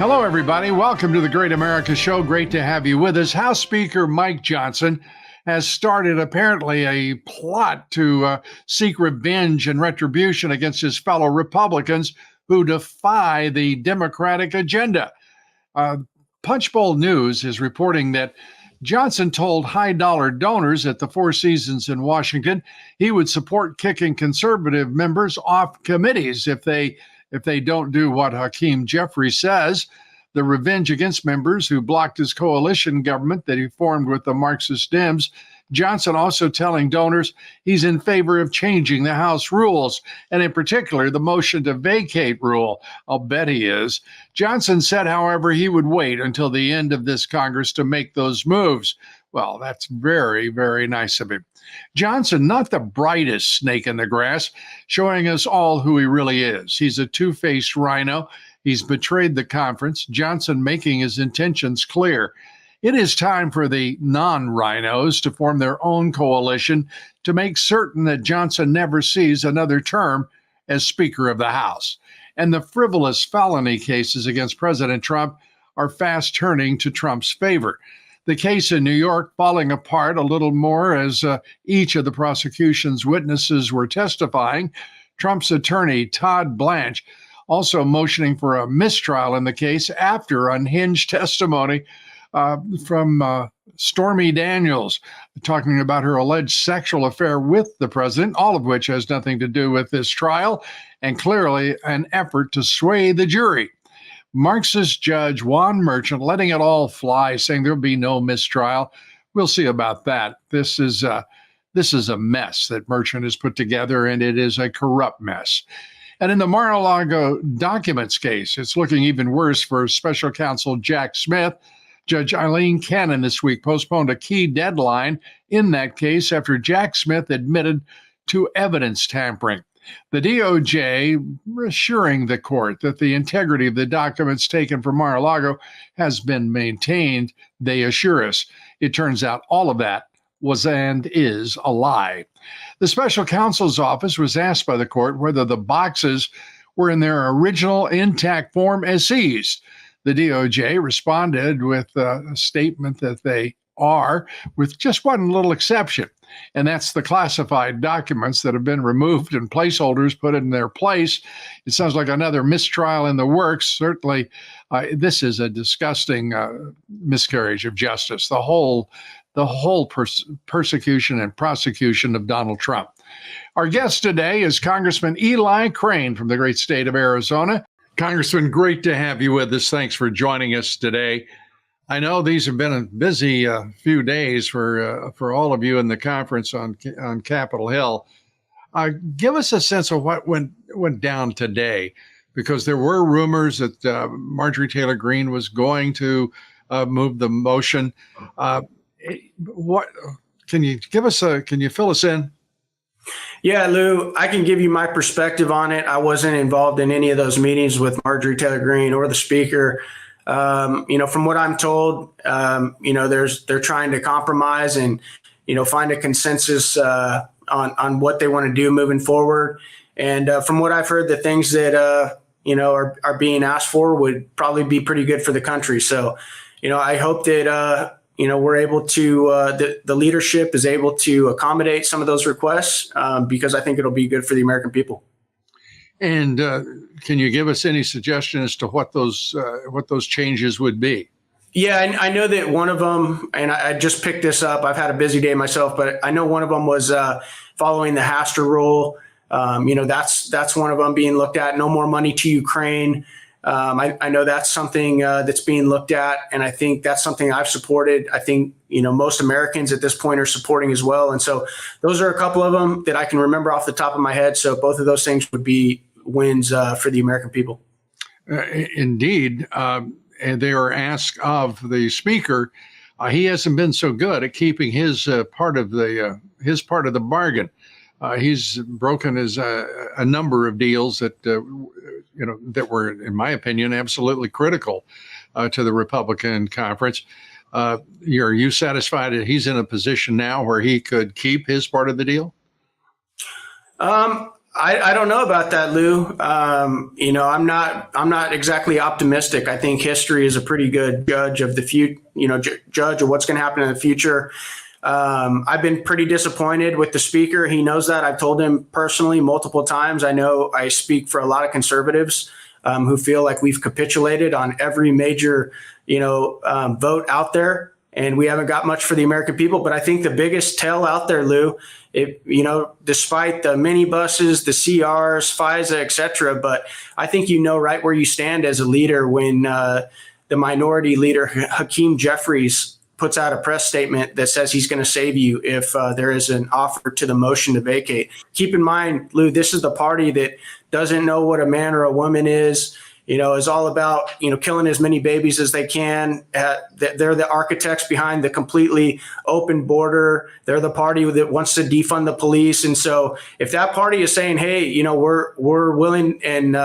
Hello, everybody. Welcome to the Great America Show. Great to have you with us. House Speaker Mike Johnson has started apparently a plot to seek revenge and retribution against his fellow Republicans who defy the Democratic agenda. Punchbowl News is reporting that Johnson told high-dollar donors at the Four Seasons in Washington he would support kicking conservative members off committees if they don't do what Hakeem Jeffries says. The revenge against members who blocked his coalition government that he formed with the Marxist Dems. Johnson also telling donors he's in favor of changing the House rules, and in particular, the motion to vacate rule. I'll bet he is. Johnson said, however, he would wait until the end of this Congress to make those moves. Well, that's very, very nice of him. Johnson, not the brightest snake in the grass, showing us all who he really is. He's a two-faced rhino. He's betrayed the conference, Johnson making his intentions clear. It is time for the non-rhinos to form their own coalition to make certain that Johnson never sees another term as Speaker of the House. And the frivolous felony cases against President Trump are fast turning to Trump's favor. The case in New York falling apart a little more as each of the prosecution's witnesses were testifying. Trump's attorney, Todd Blanche, also motioning for a mistrial in the case after unhinged testimony from Stormy Daniels, talking about her alleged sexual affair with the president, all of which has nothing to do with this trial, and clearly an effort to sway the jury. Marxist Judge Juan Merchant letting it all fly, saying there'll be no mistrial. We'll see about that. This is a mess that Merchant has put together, and it is a corrupt mess. And in the Mar-a-Lago documents case, it's looking even worse for special counsel Jack Smith. Judge Eileen Cannon this week postponed a key deadline in that case after Jack Smith admitted to evidence tampering. The DOJ assuring the court that the integrity of the documents taken from Mar-a-Lago has been maintained. They assure us. It turns out all of that was and is a lie. The special counsel's office was asked by the court whether the boxes were in their original intact form as seized. The DOJ responded with a statement that they are, with just one little exception, and that's the classified documents that have been removed and placeholders put in their place. It sounds like another mistrial in the works. Certainly, this is a disgusting miscarriage of justice. The whole persecution and prosecution of Donald Trump. Our guest today is Congressman Eli Crane from the great state of Arizona. Congressman, great to have you with us. Thanks for joining us today. I know these have been a busy few days for all of you in the conference on Capitol Hill. Give us a sense of what went down today, because there were rumors that Marjorie Taylor Greene was going to move the motion. What can you give us? Can you fill us in? Yeah, Lou, I can give you my perspective on it. I wasn't involved in any of those meetings with Marjorie Taylor Greene or the speaker. From what I'm told, they're trying to compromise and, find a consensus on what they want to do moving forward. And from what I've heard, the things that, are being asked for would probably be pretty good for the country. So, I hope that, we're able to, the leadership is able to accommodate some of those requests because I think it'll be good for the American people. And can you give us any suggestion as to what those changes would be? Yeah, I know that one of them, and I just picked this up. I've had a busy day myself, but I know one of them was following the Hastert rule. That's one of them being looked at. No more money to Ukraine. I know that's something that's being looked at, and I think that's something I've supported. I think, most Americans at this point are supporting as well. And so those are a couple of them that I can remember off the top of my head. So both of those things would be wins for the American people. Indeed. And they are asked of the speaker. He hasn't been so good at keeping his part of the bargain. He's broken a number of deals that that were, in my opinion, absolutely critical to the Republican conference. Are you satisfied that he's in a position now where he could keep his part of the deal? I don't know about that, Lou. I'm not exactly optimistic. I think history is a pretty good judge of the future, judge of what's going to happen in the future. I've been pretty disappointed with the speaker. He knows that. I've told him personally multiple times. I know I speak for a lot of conservatives who feel like we've capitulated on every major, vote out there, and we haven't got much for the American people. But I think the biggest tell out there, Lou, despite the minibuses, the CRs, FISA, et cetera, but I think right where you stand as a leader when the minority leader, Hakeem Jeffries, puts out a press statement that says he's going to save you if there is an offer to the motion to vacate. Keep in mind, Lou, this is the party that doesn't know what a man or a woman is all about, killing as many babies as they can. They're the architects behind the completely open border. They're the party that wants to defund the police. And so if that party is saying, hey, we're willing and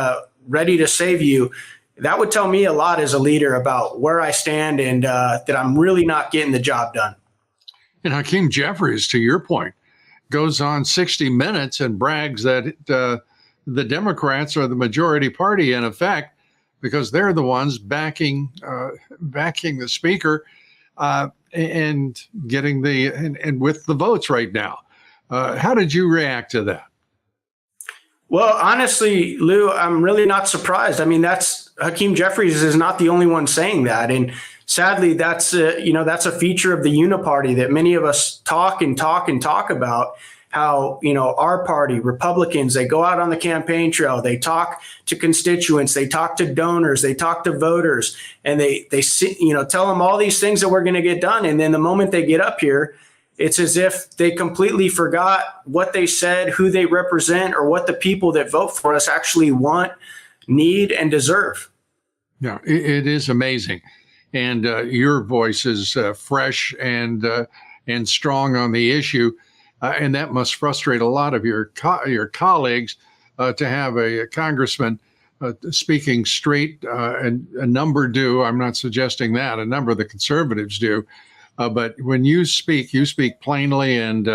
ready to save you, that would tell me a lot as a leader about where I stand and that I'm really not getting the job done. And Hakeem Jeffries, to your point, goes on 60 Minutes and brags that the Democrats are the majority party in effect because they're the ones backing the speaker and getting and with the votes right now. How did you react to that? Well, honestly, Lou, I'm really not surprised. I mean, that's Hakeem Jeffries is not the only one saying that. And sadly, that's a feature of the uniparty that many of us talk about. How, our party, Republicans, they go out on the campaign trail, they talk to constituents, they talk to donors, they talk to voters, and they tell them all these things that we're going to get done. And then the moment they get up here, it's as if they completely forgot what they said, who they represent, or what the people that vote for us actually want, need, and deserve. Yeah, it is amazing. And your voice is fresh and strong on the issue. And that must frustrate a lot of your colleagues to have a congressman speaking straight, and a number do. I'm not suggesting that. A number of the conservatives do. But when you speak plainly and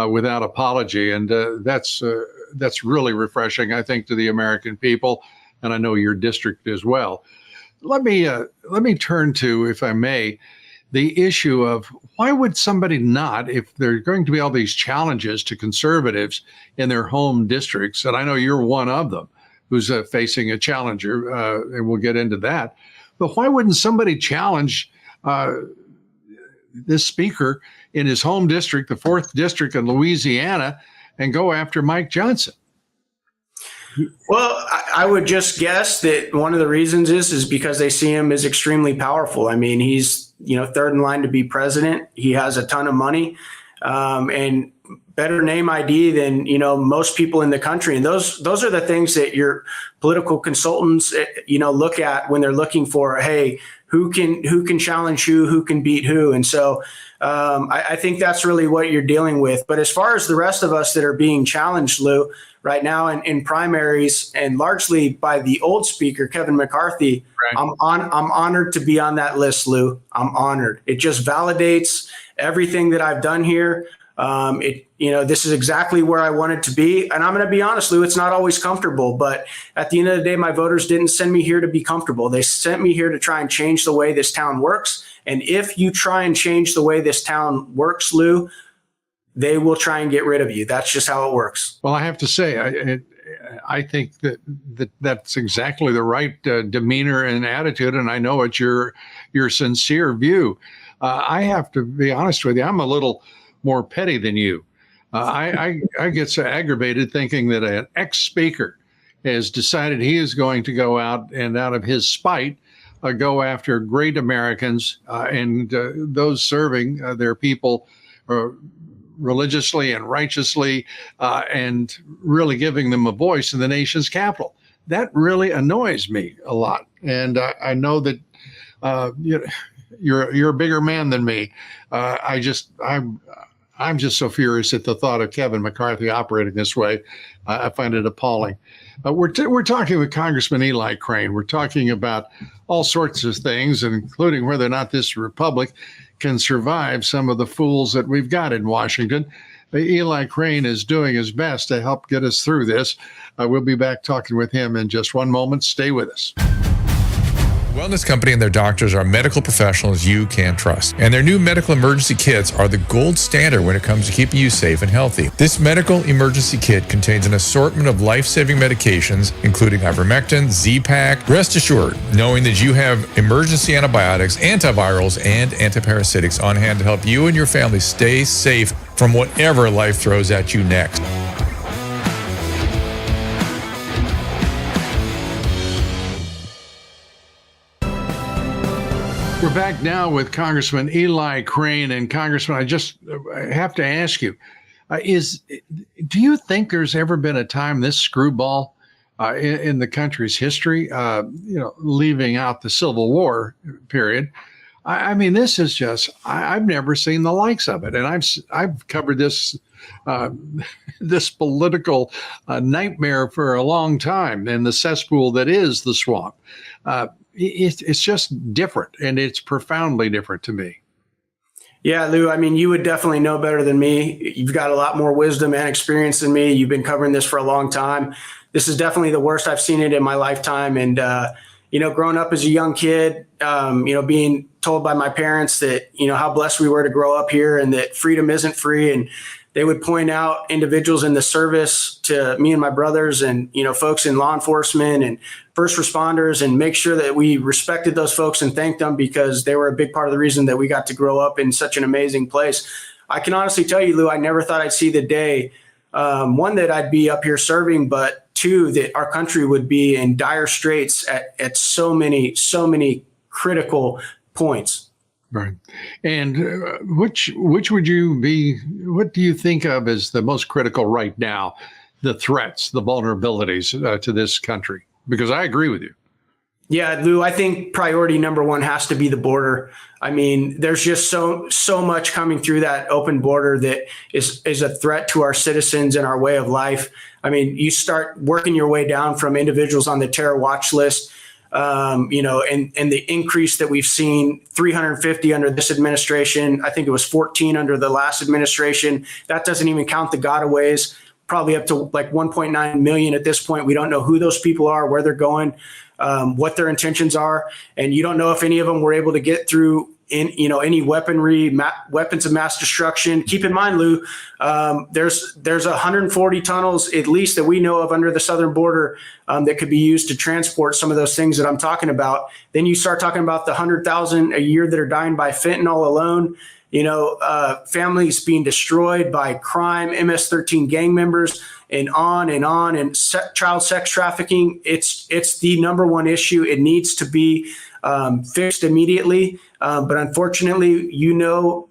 without apology. And that's really refreshing, I think, to the American people. And I know your district as well. Let me turn to, if I may, the issue of why would somebody not, if there are going to be all these challenges to conservatives in their home districts, and I know you're one of them who's facing a challenger, and we'll get into that, but why wouldn't somebody challenge this speaker in his home district, the 4th district in Louisiana, and go after Mike Johnson? Well, I would just guess that one of the reasons is because they see him as extremely powerful. I mean, he's, third in line to be president. He has a ton of money, and better name ID than, most people in the country. And those are the things that your political consultants, look at when they're looking for, hey, who can challenge who can beat who. And so I think that's really what you're dealing with. But as far as the rest of us that are being challenged, Lou, right now in primaries, and largely by the old speaker, Kevin McCarthy, right. I'm honored to be on that list, Lou. I'm honored. It just validates everything that I've done here. This is exactly where I wanted to be. And I'm going to be honest, Lou, it's not always comfortable, but at the end of the day, my voters didn't send me here to be comfortable. They sent me here to try and change the way this town works. And if you try and change the way this town works, Lou, they will try and get rid of you. That's just how it works. Well, I have to say, I think that's exactly the right demeanor and attitude. And I know it's your sincere view. I have to be honest with you. I'm a little more petty than you. I get so aggravated thinking that an ex-speaker has decided he is going to go out and, out of his spite, go after great Americans and those serving their people religiously and righteously, and really giving them a voice in the nation's capital. That really annoys me a lot. And I know that you're a bigger man than me. I'm just so furious at the thought of Kevin McCarthy operating this way. I find it appalling. We're talking with Congressman Eli Crane. We're talking about all sorts of things, including whether or not this republic can survive some of the fools that we've got in Washington. Eli Crane is doing his best to help get us through this. We'll be back talking with him in just one moment. Stay with us. Wellness Company and their doctors are medical professionals you can trust. And their new medical emergency kits are the gold standard when it comes to keeping you safe and healthy. This medical emergency kit contains an assortment of life-saving medications, including ivermectin, Z-Pak. Rest assured, knowing that you have emergency antibiotics, antivirals, and antiparasitics on hand to help you and your family stay safe from whatever life throws at you next. We're back now with Congressman Eli Crane. And Congressman, I have to ask you, do you think there's ever been a time this screwball in the country's history, leaving out the Civil War period? I mean, this is just, I've never seen the likes of it. And I've covered this this political nightmare for a long time, and the cesspool that is the swamp. It's just different, and it's profoundly different to me. Yeah, Lou, I mean, you would definitely know better than me. You've got a lot more wisdom and experience than me. You've been covering this for a long time. This is definitely the worst I've seen it in my lifetime. And, growing up as a young kid, being told by my parents that, how blessed we were to grow up here and that freedom isn't free. And they would point out individuals in the service to me and my brothers and, folks in law enforcement and first responders, and make sure that we respected those folks and thanked them because they were a big part of the reason that we got to grow up in such an amazing place. I can honestly tell you, Lou, I never thought I'd see the day, one, that I'd be up here serving, but two, that our country would be in dire straits at so many critical points. Right. And which would you be, what do you think of as the most critical right now, the threats, the vulnerabilities to this country? Because I agree with you. Yeah, Lou, I think priority number one has to be the border. I mean, there's just so much coming through that open border that is a threat to our citizens and our way of life. I mean, you start working your way down from individuals on the terror watch list, and the increase that we've seen, 350 under this administration. I think it was 14 under the last administration. That doesn't even count the gotaways, probably up to like 1.9 million at this point. We don't know who those people are, where they're going, what their intentions are. And you don't know if any of them were able to get through any weapons of mass destruction. Keep in mind, Lou, there's 140 tunnels at least that we know of under the southern border that could be used to transport some of those things that I'm talking about. Then you start talking about the 100,000 a year that are dying by fentanyl alone. Families being destroyed by crime, MS-13 gang members, and on, and child sex trafficking. It's the number one issue. It needs to be fixed immediately. But unfortunately,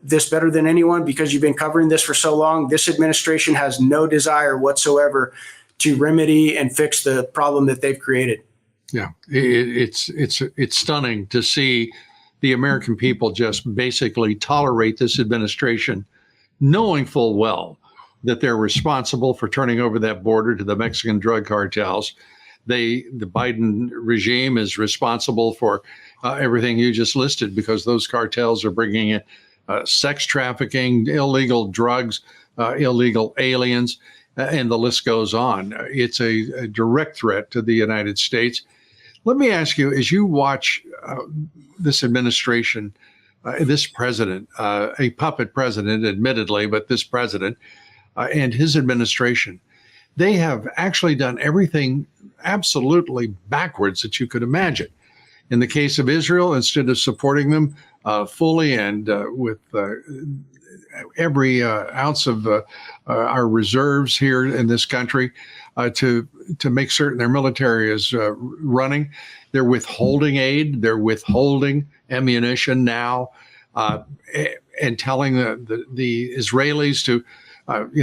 this better than anyone because you've been covering this for so long. This administration has no desire whatsoever to remedy and fix the problem that they've created. Yeah, it's stunning to see the American people just basically tolerate this administration, knowing full well that they're responsible for turning over that border to the Mexican drug cartels. The Biden regime is responsible for everything you just listed because those cartels are bringing in sex trafficking, illegal drugs, illegal aliens, and the list goes on. It's a direct threat to the United States. Let me ask you, as you watch this administration, this president, a puppet president, admittedly, but this president and his administration, they have actually done everything absolutely backwards that you could imagine. In the case of Israel, instead of supporting them fully and with every ounce of our reserves here in this country to make certain their military is running, they're withholding aid, they're withholding ammunition now, and telling the Israelis to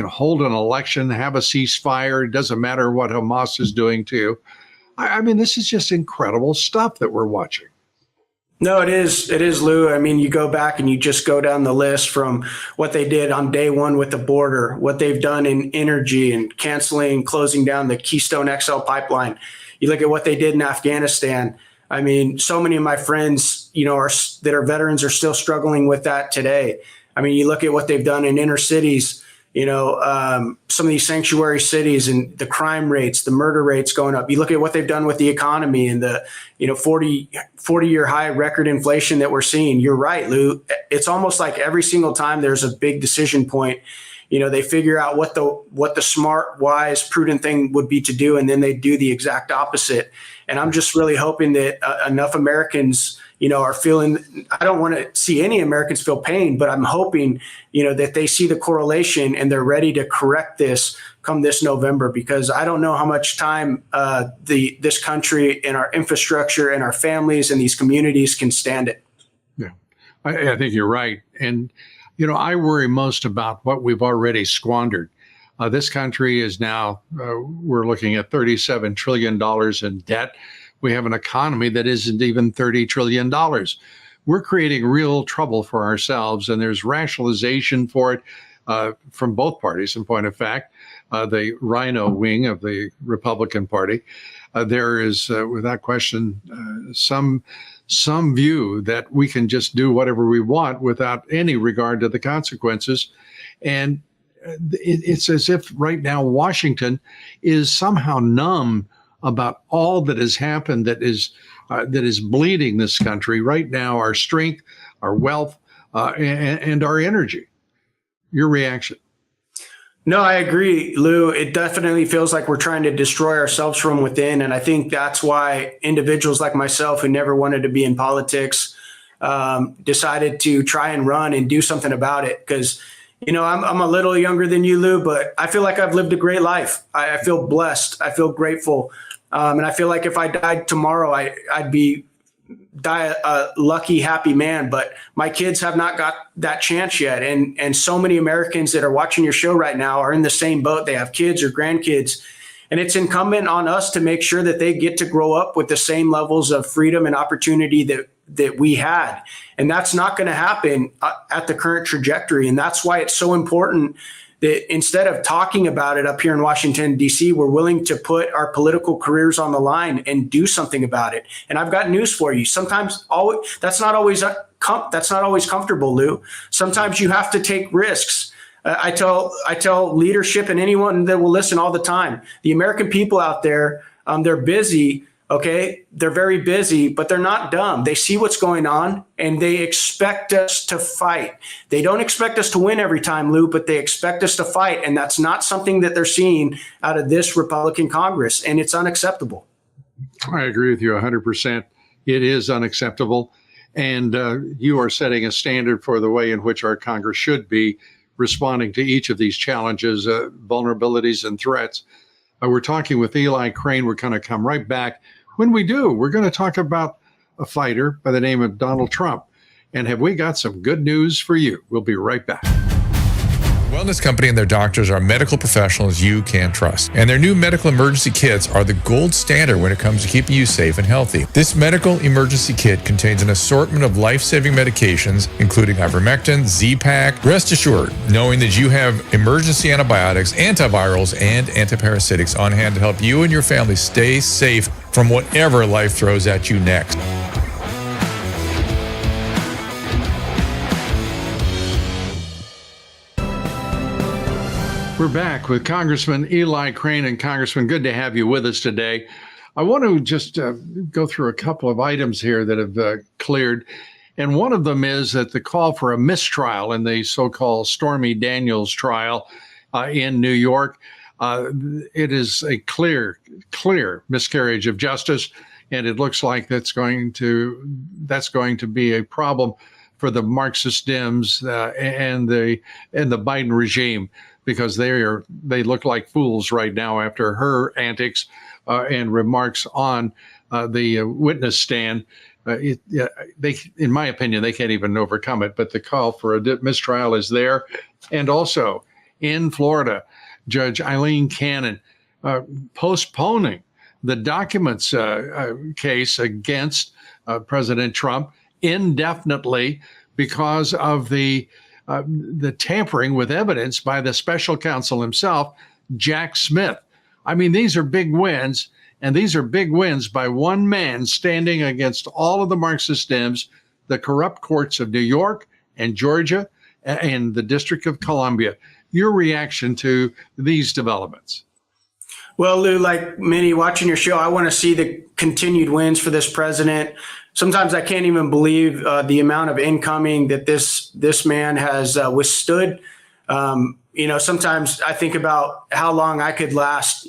hold an election, have a ceasefire. It doesn't matter what Hamas is doing to you. I mean, this is just incredible stuff that we're watching. No, it is. It is, Lou. I mean, you go back and you just go down the list from what they did on day one with the border, what they've done in energy and closing down the Keystone XL pipeline. You look at what they did in Afghanistan. I mean, so many of my friends, that are veterans are still struggling with that today. I mean, you look at what they've done in inner cities, some of these sanctuary cities and the crime rates, the murder rates going up. You look at what they've done with the economy and the 40-year high record inflation that we're seeing. You're right, Lou. It's almost like every single time there's a big decision point, they figure out what the smart, wise, prudent thing would be to do, and then they do the exact opposite. And I'm just really hoping that enough Americans, are feeling. I don't want to see any Americans feel pain, but I'm hoping, that they see the correlation and they're ready to correct this come this November, because I don't know how much time this country and our infrastructure and our families and these communities can stand it. Yeah, I think you're right. And I worry most about what we've already squandered. This country is now, we're looking at $37 trillion in debt. We have an economy that isn't even $30 trillion. We're creating real trouble for ourselves, and there's rationalization for it from both parties. In point of fact, the rhino wing of the Republican Party, there is, without question, some view that we can just do whatever we want without any regard to the consequences. And it's as if right now Washington is somehow numb about all that has happened that is bleeding this country right now, our strength, our wealth, and our energy. Your reaction? No, I agree, Lou. It definitely feels like we're trying to destroy ourselves from within. And I think that's why individuals like myself, who never wanted to be in politics, decided to try and run and do something about it. Because, I'm a little younger than you, Lou, but I feel like I've lived a great life. I feel blessed. I feel grateful. And I feel like if I died tomorrow, I'd be a lucky, happy man. But my kids have not got that chance yet. And so many Americans that are watching your show right now are in the same boat. They have kids or grandkids. And it's incumbent on us to make sure that they get to grow up with the same levels of freedom and opportunity that we had. And that's not going to happen at the current trajectory. And that's why it's so important that instead of talking about it up here in Washington, D.C., we're willing to put our political careers on the line and do something about it. And I've got news for you. Sometimes that's not always comfortable, Lou. Sometimes you have to take risks. I tell leadership and anyone that will listen all the time, the American people out there, they're busy. Okay, they're very busy, but they're not dumb. They see what's going on and they expect us to fight. They don't expect us to win every time, Lou, but they expect us to fight. And that's not something that they're seeing out of this Republican Congress. And it's unacceptable. I agree with you 100%. It is unacceptable. And you are setting a standard for the way in which our Congress should be responding to each of these challenges, vulnerabilities, and threats. We're talking with Eli Crane. We're going to come right back. When we do, we're going to talk about a fighter by the name of Donald Trump. And have we got some good news for you? We'll be right back. Wellness Company and their doctors are medical professionals you can trust. And their new medical emergency kits are the gold standard when it comes to keeping you safe and healthy. This medical emergency kit contains an assortment of life-saving medications, including ivermectin, Z-Pak. Rest assured, knowing that you have emergency antibiotics, antivirals, and antiparasitics on hand to help you and your family stay safe from whatever life throws at you next. We're back with Congressman Eli Crane. And Congressman, good to have you with us today. I want to just go through a couple of items here that have cleared. And one of them is that the call for a mistrial in the so-called Stormy Daniels trial in New York. It is a clear miscarriage of justice. And it looks like that's going to be a problem for the Marxist Dems and the Biden regime, because they look like fools right now after her antics and remarks on the witness stand. In my opinion, they can't even overcome it. But the call for a mistrial is there. And also in Florida, Judge Eileen Cannon postponing the documents case against President Trump indefinitely because of the tampering with evidence by the special counsel himself, Jack Smith. I mean, these are big wins, and these are big wins by one man standing against all of the Marxist Dems, the corrupt courts of New York and Georgia and the District of Columbia. your reaction to these developments? Well, Lou, like many watching your show, I want to see the continued wins for this president. Sometimes I can't even believe the amount of incoming that this man has withstood. Sometimes I think about how long I could last,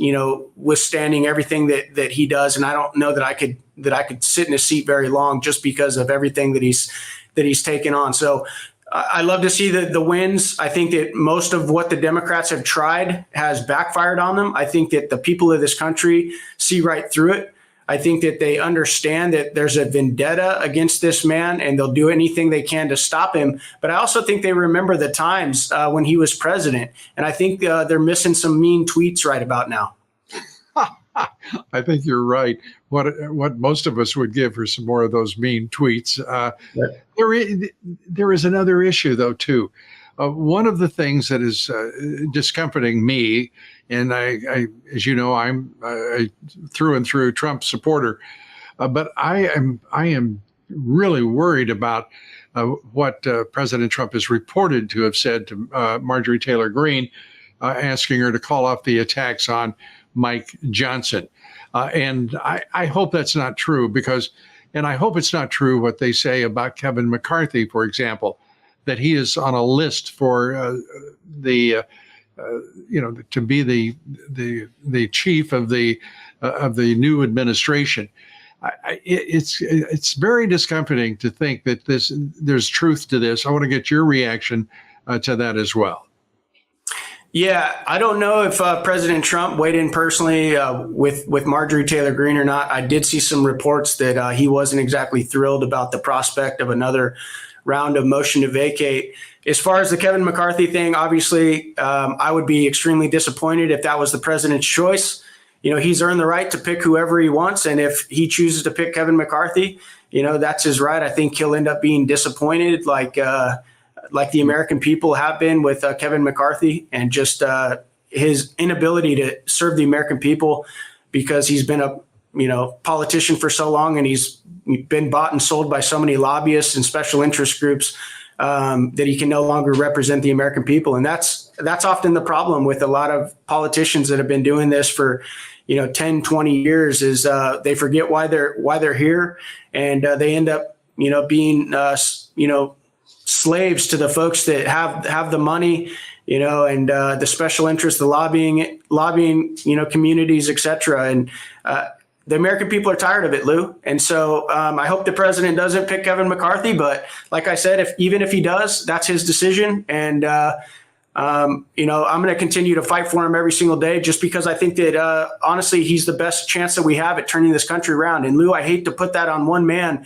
withstanding everything that he does, and I don't know that I could sit in a seat very long just because of everything that he's taken on. So I love to see the wins. I think that most of what the Democrats have tried has backfired on them. I think that the people of this country see right through it. I think that they understand that there's a vendetta against this man and they'll do anything they can to stop him. But I also think they remember the times when he was president. And I think they're missing some mean tweets right about now. I think you're right. What most of us would give for some more of those mean tweets. There is another issue, though, too. One of the things that is discomforting me, and I, as you know, I'm a through and through Trump supporter, but I am really worried about what President Trump is reported to have said to Marjorie Taylor Greene, asking her to call off the attacks on Mike Johnson. And I hope that's not true and I hope it's not true what they say about Kevin McCarthy, for example, that he is on a list for to be the chief of the new administration. It's very discomforting to think that there's truth to this. I want to get your reaction to that as well. Yeah, I don't know if President Trump weighed in personally with Marjorie Taylor Greene or not. I did see some reports that he wasn't exactly thrilled about the prospect of another round of motion to vacate. As far as the Kevin McCarthy thing, obviously, I would be extremely disappointed if that was the president's choice. He's earned the right to pick whoever he wants. And if he chooses to pick Kevin McCarthy, that's his right. I think he'll end up being disappointed like the American people have been with Kevin McCarthy, and just his inability to serve the American people because he's been a politician for so long, and he's been bought and sold by so many lobbyists and special interest groups that he can no longer represent the American people. And that's often the problem with a lot of politicians that have been doing this for 10, 20 years is they forget why they're here, and they end up being slaves to the folks that have the money, and the special interests, the lobbying, communities, et cetera. And the American people are tired of it, Lou. And so I hope the president doesn't pick Kevin McCarthy. But like I said, even if he does, that's his decision. And, I'm going to continue to fight for him every single day, just because I think that, honestly, he's the best chance that we have at turning this country around. And Lou, I hate to put that on one man,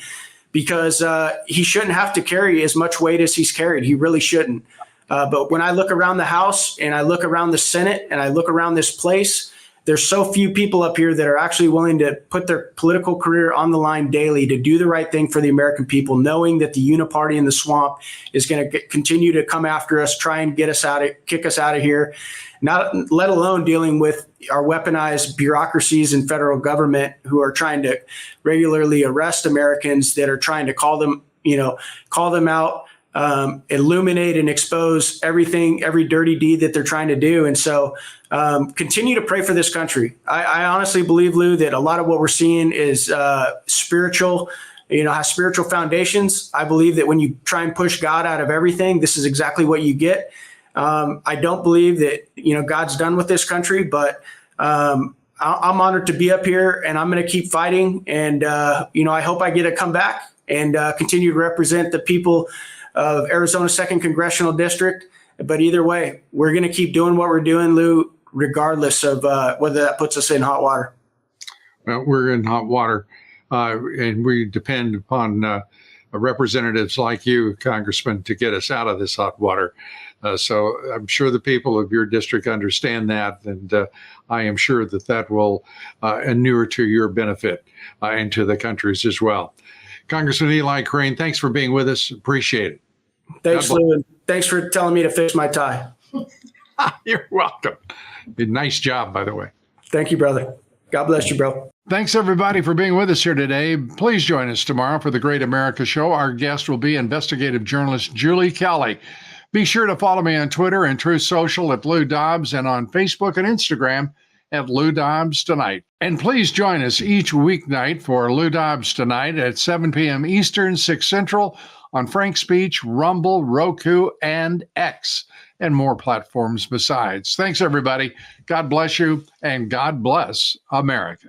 because he shouldn't have to carry as much weight as he's carried. He really shouldn't. But when I look around the House and I look around the Senate and I look around this place, there's so few people up here that are actually willing to put their political career on the line daily to do the right thing for the American people, knowing that the uniparty in the swamp is going to continue to come after us, try and kick us out of here, not let alone dealing with our weaponized bureaucracies and federal government who are trying to regularly arrest Americans that are trying to call them out, illuminate and expose every dirty deed that they're trying to do. And so continue to pray for this country. I honestly believe, Lou, that a lot of what we're seeing is spiritual, has spiritual foundations. I believe that when you try and push God out of everything, this is exactly what you get. I don't believe that, God's done with this country, but I'm honored to be up here, and I'm going to keep fighting. And, I hope I get to come back and continue to represent the people of Arizona's 2nd Congressional District. But either way, we're going to keep doing what we're doing, Lou, regardless of whether that puts us in hot water. Well, we're in hot water, and we depend upon representatives like you, Congressman, to get us out of this hot water. So I'm sure the people of your district understand that, and I am sure that will inure to your benefit and to the country's as well. Congressman Eli Crane, thanks for being with us. Appreciate it. Thanks, Lou, and thanks for telling me to fix my tie. You're welcome. Nice job, by the way. Thank you, brother. God bless you, bro. Thanks, everybody, for being with us here today. Please join us tomorrow for the Great America Show. Our guest will be investigative journalist Julie Kelly. Be sure to follow me on Twitter and Truth Social at Lou Dobbs, and on Facebook and Instagram at Lou Dobbs Tonight. And please join us each weeknight for Lou Dobbs Tonight at 7 p.m. Eastern, 6 Central on Frank Speech, Rumble, Roku, and X, and more platforms besides. Thanks, everybody. God bless you, and God bless America.